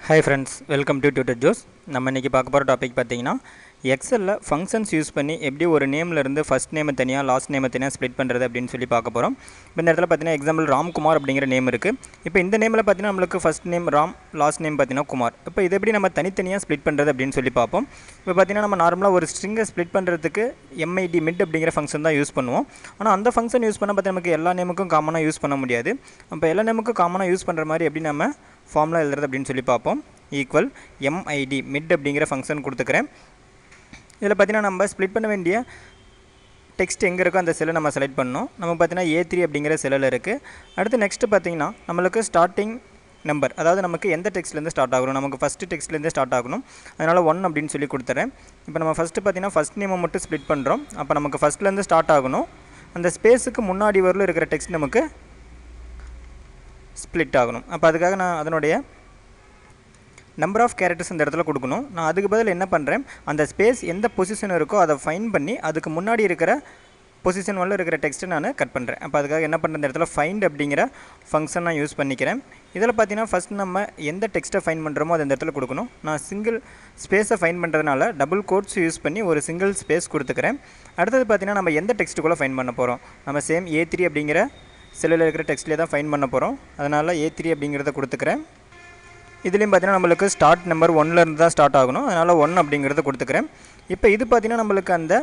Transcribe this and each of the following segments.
Hi friends, welcome to Tutor Joes. நம்ம இன்னைக்கு பார்க்க போற டாபிக் பாத்தீங்கன்னா எக்ஸல்ல ஃபங்க்ஷன்ஸ் யூஸ் பண்ணி எப்படி ஒரு நேம்ல இருந்து ஃபர்ஸ்ட் நேம் தனியா லாஸ்ட் நேம் தனியா ஸ்ப்ளிட் பண்றது அப்படினு சொல்லி பார்க்க போறோம். இப்போ இந்த இடத்துல பாத்தீங்கன்னா எக்ஸாம்பிள் ராம்குமார் அப்படிங்கிற நேம் இருக்கு. இப்போ இந்த நேம்ல பாத்தீங்கன்னா நமக்கு first name Ram, last name பாத்தீங்கன்னா குமார். இப்போ இத எப்படி நம்ம தனித்தனியா ஸ்ப்ளிட் பண்றது அப்படினு சொல்லி பார்ப்போம். இப்போ பாத்தீங்கன்னா நம்ம நார்மலா ஒரு ஸ்ட்ரிங்கை ஸ்ப்ளிட் பண்றதுக்கு mid அப்படிங்கிற ஃபங்க்ஷன் தான் யூஸ் பண்ணுவோம். ஆனா அந்த ஃபங்க்ஷன் யூஸ் பண்ணா பாத்தீங்கன்னா நமக்கு எல்லா நேமுக்கும் காமனா யூஸ் பண்ண முடியாது. அப்ப எல்லா நேமுக்கும் காமனா யூஸ் பண்ற மாதிரி எப்படி நம்ம ஃபார்முலா எழுதுறது அப்படினு சொல்லி பார்ப்போம். ஈக்குவல் mid அப்படிங்கிற ஃபங்க்ஷன் கொடுத்துக்கிறேன். இதில் பார்த்தீங்கன்னா நம்ம ஸ்ப்ளிட் பண்ண வேண்டிய டெக்ஸ்ட் எங்கே இருக்கோ அந்த செல்லை நம்ம செலக்ட் பண்ணணும். நம்ம பார்த்தீங்கன்னா A3 அப்படிங்கிற செல்லில் இருக்குது. அடுத்து நெக்ஸ்ட்டு பார்த்தீங்கன்னா நம்மளுக்கு ஸ்டார்டிங் நம்பர், அதாவது நமக்கு எந்த டெக்ஸ்ட்லேருந்து ஸ்டார்ட் ஆகணும், நமக்கு ஃபஸ்ட்டு டெக்ஸ்ட்லேருந்து ஸ்டார்ட் ஆகணும். அதனால் 1 அப்படின்னு சொல்லி கொடுத்துறேன். இப்போ நம்ம ஃபஸ்ட்டு பார்த்தீங்கன்னா ஃபஸ்ட் நேமை மட்டும் ஸ்ப்ளிட் பண்ணுறோம். அப்போ நமக்கு ஃபஸ்ட்லேருந்து ஸ்டார்ட் ஆகணும். அந்த ஸ்பேஸுக்கு முன்னாடி வரல இருக்கிற டெக்ஸ்ட் நமக்கு ஸ்ப்ளிட் ஆகணும். அப்போ அதுக்காக நான் அதனுடைய நம்பர் ஆஃப் கேரக்டர்ஸ் இந்த இடத்துல கொடுக்கணும். நான் அதுக்கு பதில் என்ன பண்ணுறேன், அந்த ஸ்பேஸ் எந்த பொசிஷன் இருக்கோ அதை ஃபைண்ட் பண்ணி அதுக்கு முன்னாடி இருக்கிற பொசிஷன் வரல இருக்கிற டெக்ஸ்ட்டை நான் கட் பண்ணுறேன். அப்போ அதுக்காக என்ன பண்ணுறேன், இந்த இடத்துல ஃபைண்ட் அப்படிங்கிற ஃபங்க்ஷன் நான் யூஸ் பண்ணிக்கிறேன். இதில் பார்த்தீங்கன்னா ஃபஸ்ட் நம்ம எந்த டெக்ஸ்ட்டை ஃபைண்ட் பண்ணுறோமோ அதை இந்த இடத்துல கொடுக்கணும். நான் சிங்கிள் ஸ்பேஸை ஃபைண்ட் பண்ணுறதுனால டபுள் கோட்ஸ் யூஸ் பண்ணி ஒரு சிங்கிள் ஸ்பேஸ் கொடுத்துக்கிறேன். அடுத்தது பார்த்தீங்கன்னா நம்ம எந்த டெக்ஸ்ட்டுக்குள்ளே ஃபைண்ட் பண்ண போகிறோம், நம்ம சேம் A3 அப்படிங்கிற செல்லில் இருக்கிற டெக்ஸ்ட்லேயே தான் ஃபைண்ட் பண்ண போகிறோம். அதனால் A3 அப்படிங்கிறத கொடுத்துக்கிறேன். இதுலேயும் பார்த்தீங்கன்னா நம்மளுக்கு ஸ்டார்ட் நம்பர் 1லேருந்து தான் ஸ்டார்ட் ஆகணும். அதனால் 1 அப்படிங்கிறத கொடுத்துக்கிறேன். இப்போ இது பார்த்தீங்கன்னா நம்மளுக்கு அந்த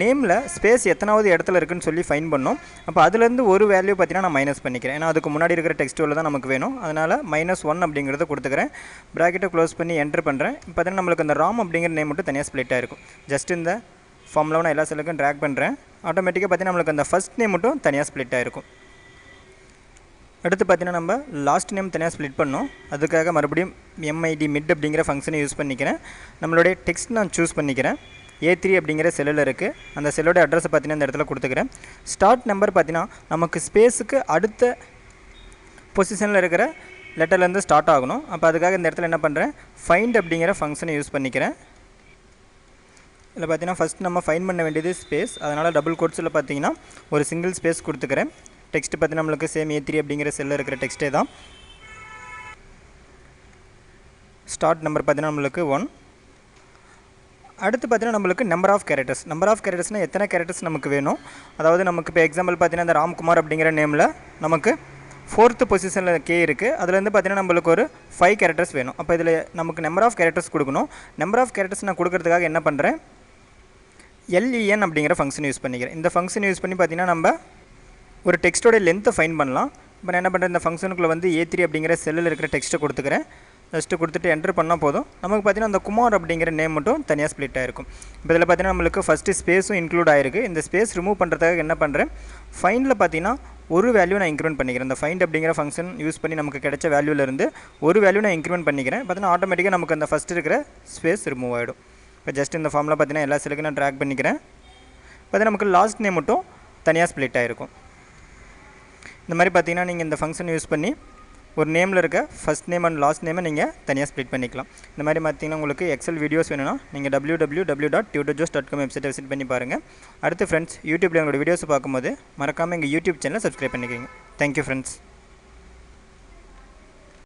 நேமில் ஸ்பேஸ் எத்தனாவது இடத்துல இருக்குன்னு சொல்லி ஃபைண்ட் பண்ணோம். அப்போ அதுலேருந்து ஒரு வேல்யூ பார்த்தீங்கன்னா நான் மைனஸ் பண்ணிக்கிறேன். ஏன்னா அதுக்கு முன்னாடி இருக்கிற டெக்ஸ்ட்டுள்ள தான் நமக்கு வேணும். அதனால் -1 அப்படிங்கிறத கொடுத்துக்கிறேன். ப்ராக்கெட்டை க்ளோஸ் பண்ணி என்டர் பண்ணுறேன். இப்போ பார்த்தீங்கன்னா நம்மளுக்கு அந்த ராம் அப்படிங்கிற நேம் மட்டும் தனியாக ஸ்ப்ளிட் ஆகிருக்கும். ஜஸ்ட் இந்த ஃபார்மில் நான் எல்லா செல்லுக்கும் ட்ராக் பண்ணுறேன். ஆட்டோமேட்டிக்காக பார்த்தீங்கன்னா நம்மளுக்கு அந்த ஃபஸ்ட் நேம் மட்டும் தனியாக ஸ்ப்ளிட் ஆகிருக்கும். அடுத்து பார்த்தீங்கன்னா நம்ம லாஸ்ட் நேம் தனியாக ஸ்ப்ளிட் பண்ணோம். அதுக்காக மறுபடியும் mid அப்படிங்கிற ஃபங்க்ஷனை யூஸ் பண்ணிக்கிறேன். நம்மளுடைய டெக்ஸ்ட் நான் சூஸ் பண்ணிக்கிறேன். A3 அப்படிங்கிற செல்லில் இருக்குது. அந்த செல்லோட அட்ரஸை பார்த்தீங்கன்னா இந்த இடத்துல கொடுத்துக்கிறேன். ஸ்டார்ட் நம்பர் பார்த்தீங்கன்னா நமக்கு ஸ்பேஸுக்கு அடுத்த பொசிஷனில் இருக்கிற லெட்டர்லேருந்து ஸ்டார்ட் ஆகணும். அப்போ அதுக்காக இந்த இடத்துல என்ன பண்ணுறேன், ஃபைண்ட் அப்படிங்கிற ஃபங்க்ஷனை யூஸ் பண்ணிக்கிறேன். இதில் பார்த்தீங்கன்னா ஃபஸ்ட் நம்ம ஃபைண்ட் பண்ண வேண்டியது ஸ்பேஸ். அதனால் டபுள் கோட்ஸில் பார்த்தீங்கன்னா ஒரு சிங்கிள் ஸ்பேஸ் கொடுத்துக்கிறேன். டெக்ஸ்ட் பார்த்தீங்கன்னா நம்மளுக்கு சேம் A3 அப்படிங்கிற செல்லில் இருக்கிற டெக்ஸ்ட்டே தான். ஸ்டார்ட் நம்பர் பார்த்தீங்கன்னா நம்மளுக்கு 1. அடுத்து பார்த்தீங்கன்னா நம்மளுக்கு நம்பர் ஆஃப் கேரக்டர்ஸ்னால் எத்தனை கேரக்டர்ஸ் நமக்கு வேணும். அதாவது நமக்கு இப்போ எக்ஸாம்பிள் பார்த்தீங்கன்னா இந்த ராம்குமார் அப்படிங்கிற நேமில் நமக்கு 4th பொசிஷனில் K இருக்குது. அதுலேருந்து பார்த்தீங்கன்னா நம்மளுக்கு ஒரு 5 கேரக்டர்ஸ் வேணும். அப்போ இதில் நமக்கு நம்பர் ஆஃப் கேரக்டர்ஸ் கொடுக்கணும். நம்பர் ஆஃப் கேரக்டர்ஸ் நான் கொடுக்கறதுக்காக என்ன பண்ணுறேன், len அப்படிங்கிற ஃபங்க்ஷன் யூஸ் பண்ணிக்கிறேன். இந்த ஃபங்க்ஷன் யூஸ் பண்ணி பார்த்தீங்கன்னா நம்ம ஒரு டெக்ஸ்ட்டோட லென்த்தை ஃபைண்ட் பண்ணலாம். இப்போ நான் என்ன பண்ணுறேன், இந்த ஃபங்க்ஷனுக்குள்ளே வந்து A3 அப்படிங்கிற செல்லில் இருக்கிற டெக்ஸ்ட்டை கொடுத்துக்கிறேன். ஜஸ்ட்டு கொடுத்துட்டு என்டர் பண்ணால் போதும். நமக்கு பார்த்தீங்கன்னா அந்த குமார் அப்படிங்கிற நேம் மட்டும் தனியாக ஸ்ப்ளிட் ஆகிருக்கும். இப்போ இதில் பார்த்தீங்கன்னா நம்மளுக்கு ஃபஸ்ட்டு ஸ்பேஸும் இன்க்ளூட் ஆகிருக்கு. இந்த ஸ்பேஸ் ரிமூவ் பண்ணுறதுக்காக என்ன பண்ணுறேன், ஃபைண்டில் பார்த்தீங்கன்னா ஒரு வேல்யூ நான் இன்க்ரிமெண்ட் பண்ணிக்கிறேன். இந்த ஃபைண்ட் அப்படிங்கிற ஃபங்க்ஷன் யூஸ் பண்ணி நமக்கு கிடைச்ச வேல்யூலேருந்து ஒரு வேல்யூ நான் இன்க்ரிமெண்ட் பண்ணிக்கிறேன். பார்த்தீங்கன்னா ஆட்டோமேட்டிக்காக நமக்கு அந்த ஃபஸ்ட்டு இருக்கிற ஸ்பேஸ் ரிமூவ் ஆகிடும். இப்போ ஜஸ்ட் இந்த ஃபார்மில் பார்த்தீங்கன்னா எல்லா செல்லுக்கும் நான் ட்ராக் பண்ணிக்கிறேன். பார்த்தீங்கன்னா நமக்கு லாஸ்ட் நேம் மட்டும் தனியாக ஸ்ப்ளிட் ஆகிருக்கும். இந்த மாதிரி பார்த்தீங்கன்னா நீங்கள் இந்த ஃபங்க்ஷன் யூஸ் பண்ணி ஒரு நேமில் இருக்க ஃபஸ்ட் நேம் அண்ட் லாஸ்ட் நேமை நீங்கள் தனியாக ஸ்ப்ளிட் பண்ணிக்கலாம். இந்த மாதிரி பார்த்தீங்கன்னா உங்களுக்கு எக்ஸல் வீடியோஸ் வேணும்னா நீங்கள் www.tutorjoes.com வெப்சைட்டை விசிட் பண்ணி பாருங்கள். அடுத்து ஃப்ரெண்ட்ஸ், யூடியூப்பில் எங்களோட வீடியோஸ் பார்க்கும்போது மறக்காமல் எங்கள் யூடியூப் சேனலை சப்ஸ்கிரைப் பண்ணிக்கோங்க. Thank you friends.